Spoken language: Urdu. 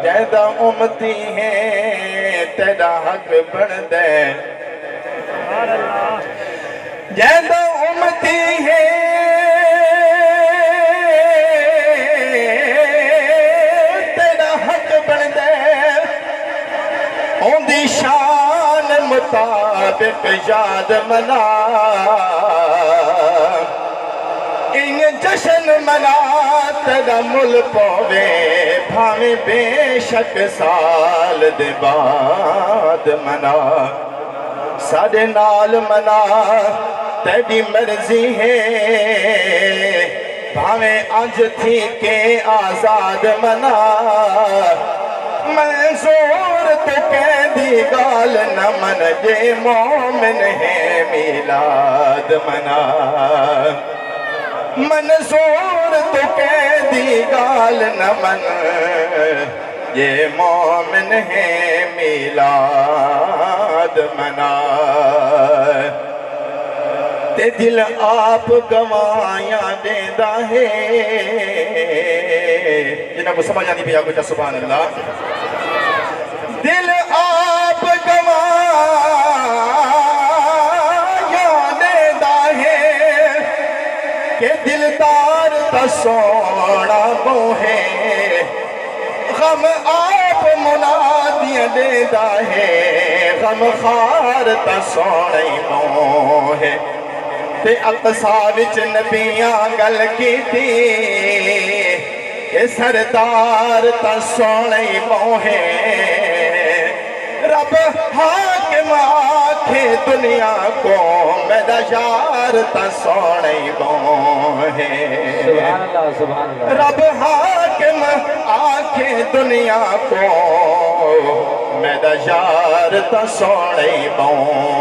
جیدہ امتی ہے تیرا حق بن دے جیدہ امتی ہے تیرا حق بن دے اون دی شان مطابق یاد منا جشن منا تیرا مل پوے بھاویں بے شک سال دے بعد منا ساڑے نال منا تیری مرضی ہے بھاویں آج تھی کے آزاد منا منظور تو کہہ دی گال نہ من جے مومن ہے میلاد منا منظور تو کہہ دی گال نہ من یہ مومن ہے میلاد منا تے دل آپ گوایاں دیندہ ہے جنہاں کو سمجھ آنی پیا کچھ سبحان اللہ دل آپ گوایاں دیندہ ہے کہ دلدار تا سونا موہے غم آپ منادیاں دیدہ ہے غم خار تا سونا موہے تے اقصا وچ نبیاں گل کی تھی کہ سردار تا سونا موہے رب حاکم آکھے دنیا کو میرا یار تا سونے موہے سبحان اللہ سبحان اللہ رب حاکم آکھے دنیا کو میرا یار تا سونے موہے